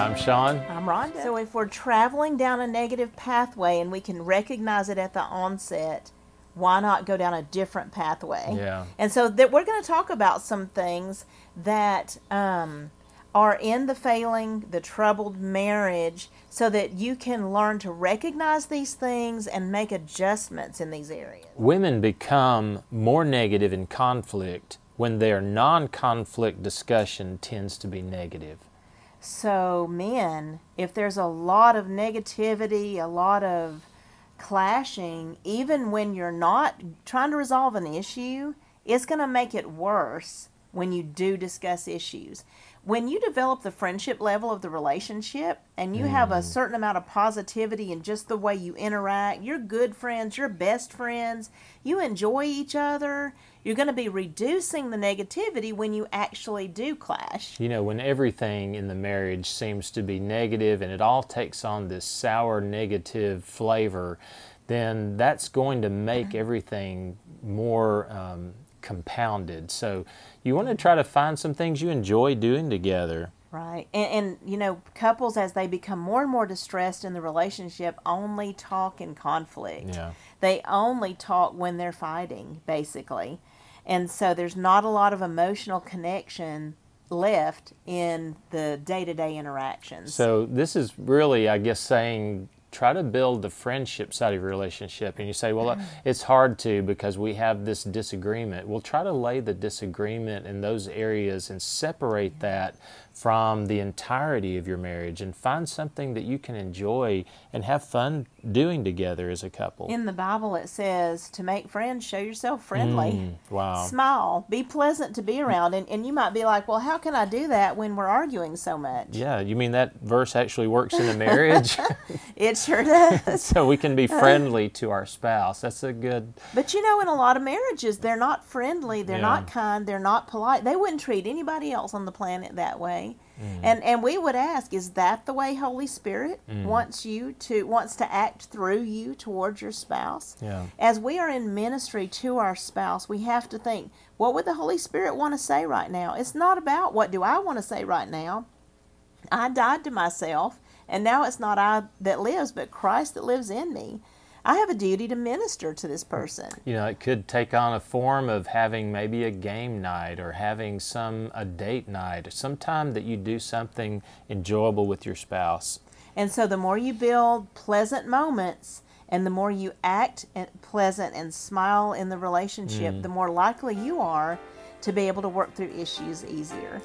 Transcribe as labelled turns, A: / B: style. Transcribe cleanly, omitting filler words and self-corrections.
A: Hi, I'm Sean.
B: I'm Rhonda. So if we're traveling down a negative pathway and we can recognize it at the onset, why not go down a different pathway?
A: Yeah.
B: And so that we're going to talk about some things that are in the failing, the troubled marriage, so that you can learn to recognize these things and make adjustments in these areas.
A: Women become more negative in conflict when their non-conflict discussion tends to be negative.
B: So men, if there's a lot of negativity, a lot of clashing, even when you're not trying to resolve an issue, it's going to make it worse when you do discuss issues. When you develop the friendship level of the relationship and you have a certain amount of positivity in just the way you interact, you're good friends, you're best friends, you enjoy each other, you're going to be reducing the negativity when you actually do clash.
A: You know, when everything in the marriage seems to be negative and it all takes on this sour, negative flavor, then that's going to make everything more compounded. So you want to try to find some things you enjoy doing together.
B: Right. And you know, couples, as they become more and more distressed in the relationship, only talk in conflict.
A: Yeah.
B: They only talk when they're fighting, basically. And so there's not a lot of emotional connection left in the day-to-day interactions.
A: So this is really, I guess, saying try to build the friendship side of your relationship. And you say, well, it's hard to because we have this disagreement. Well, try to lay the disagreement in those areas and separate that from the entirety of your marriage and find something that you can enjoy and have fun doing together as a couple.
B: In the Bible it says to make friends, show yourself friendly.
A: Wow.
B: Smile, be pleasant to be around. And you might be like, well, how can I do that when we're arguing so much?
A: Yeah, you mean that verse actually works in a marriage?
B: It sure does.
A: So we can be friendly to our spouse. That's a good...
B: But you know, in a lot of marriages, they're not friendly, they're
A: Yeah.
B: not kind, they're not polite. They wouldn't treat anybody else on the planet that way. And we would ask, is that the way Holy Spirit wants to act through you towards your spouse?
A: Yeah.
B: As we are in ministry to our spouse, we have to think, what would the Holy Spirit want to say right now? It's not about what do I want to say right now. I died to myself, and now it's not I that lives, but Christ that lives in me. I have a duty to minister to this person.
A: You know, it could take on a form of having maybe a game night or having a date night, or some time that you do something enjoyable with your spouse.
B: And so the more you build pleasant moments and the more you act pleasant and smile in the relationship, the more likely you are to be able to work through issues easier.